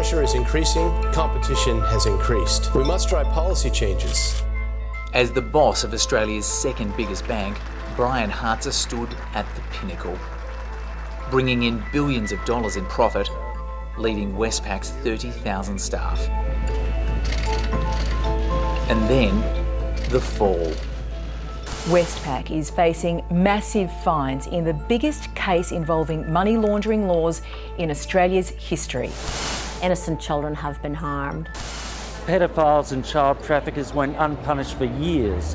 pressure is increasing, competition has increased. We must drive policy changes. As the boss of Australia's second biggest bank, Brian Hartzer stood at the pinnacle, bringing in billions of dollars in profit, leading Westpac's 30,000 staff. And then, the fall. Westpac is facing massive fines in the biggest case involving money laundering laws in Australia's history. Innocent children have been harmed. Pedophiles and child traffickers went unpunished for years.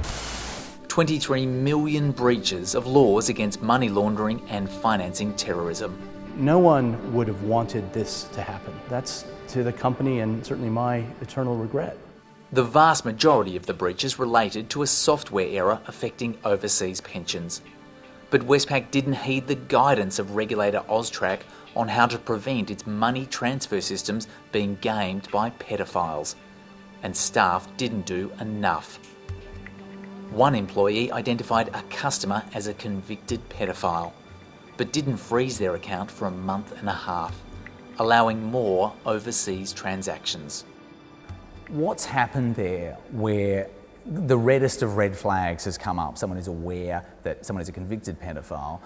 23 million breaches of laws against money laundering and financing terrorism. No one would have wanted this to happen. That's to the company and certainly my eternal regret. The vast majority of the breaches related to a software error affecting overseas pensions. But Westpac didn't heed the guidance of regulator AUSTRAC on how to prevent its money transfer systems being gamed by pedophiles. And staff didn't do enough. One employee identified a customer as a convicted pedophile, but didn't freeze their account for a month and a half, allowing more overseas transactions. What's happened there where the reddest of red flags has come up? Someone is aware that someone is a convicted pedophile,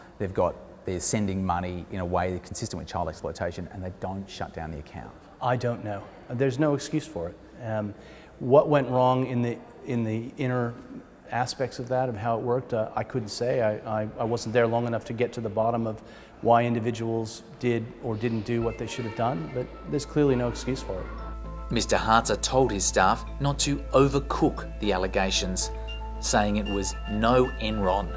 they're sending money in a way that's consistent with child exploitation, and they don't shut down the account. I don't know. There's no excuse for it. What went wrong in the inner aspects of that, of how it worked, I couldn't say. I wasn't there long enough to get to the bottom of why individuals did or didn't do what they should have done, but there's clearly no excuse for it. Mr. Hartzer told his staff not to overcook the allegations, saying it was no Enron.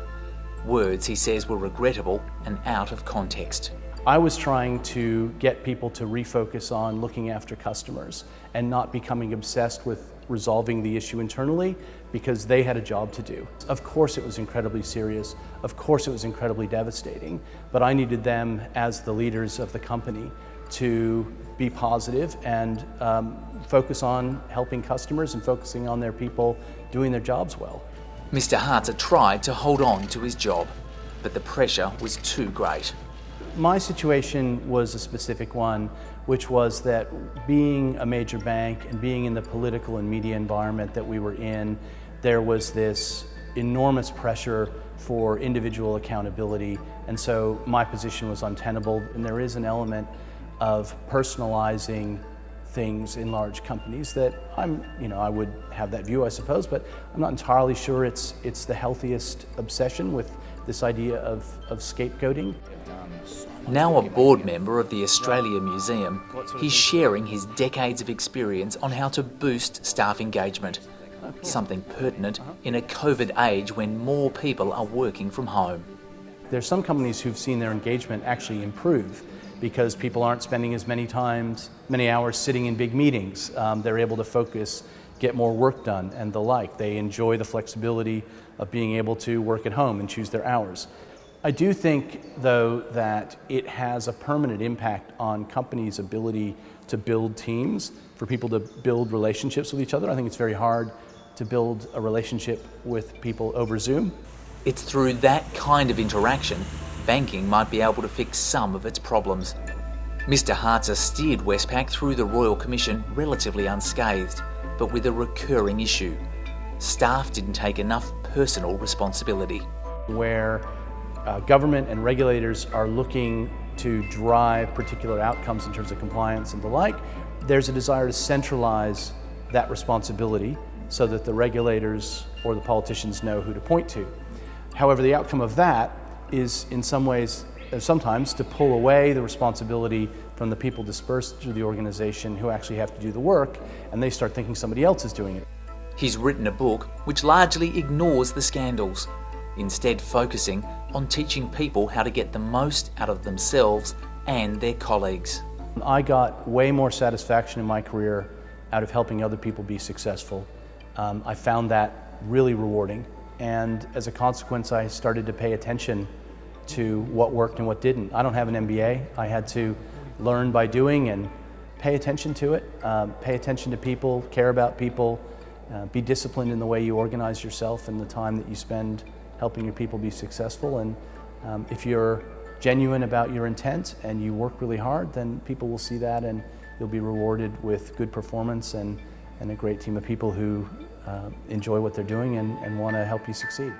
Words he says were regrettable and out of context. I was trying to get people to refocus on looking after customers and not becoming obsessed with resolving the issue internally because they had a job to do. Of course it was incredibly serious, of course it was incredibly devastating, but I needed them as the leaders of the company to be positive and focus on helping customers and focusing on their people doing their jobs well. Mr. Hartzer tried to hold on to his job, but the pressure was too great. My situation was a specific one, which was that being a major bank and being in the political and media environment that we were in, there was this enormous pressure for individual accountability, and so my position was untenable. And there is an element of personalizing things in large companies that I would have that view, I suppose, but I'm not entirely sure it's the healthiest obsession with this idea of scapegoating. Now a board member of the Australia Museum, he's sharing his decades of experience on how to boost staff engagement, something pertinent in a COVID age when more people are working from home. There's some companies who've seen their engagement actually improve because people aren't spending as many hours sitting in big meetings. They're able to focus, get more work done and the like. They enjoy the flexibility of being able to work at home and choose their hours. I do think, though, that it has a permanent impact on companies' ability to build teams, for people to build relationships with each other. I think it's very hard to build a relationship with people over Zoom. It's through that kind of interaction banking might be able to fix some of its problems. Mr. Hartzer steered Westpac through the Royal Commission relatively unscathed, but with a recurring issue. Staff didn't take enough personal responsibility. Where government and regulators are looking to drive particular outcomes in terms of compliance and the like, there's a desire to centralize that responsibility so that the regulators or the politicians know who to point to. However, the outcome of that is in some ways, sometimes, to pull away the responsibility from the people dispersed through the organization who actually have to do the work, and they start thinking somebody else is doing it. He's written a book which largely ignores the scandals, instead focusing on teaching people how to get the most out of themselves and their colleagues. I got way more satisfaction in my career out of helping other people be successful. I found that really rewarding, and as a consequence I started to pay attention to what worked and what didn't. I don't have an MBA. I had to learn by doing and pay attention to it, pay attention to people, care about people, be disciplined in the way you organize yourself and the time that you spend helping your people be successful. And if you're genuine about your intent and you work really hard, then people will see that and you'll be rewarded with good performance and a great team of people who enjoy what they're doing and want to help you succeed.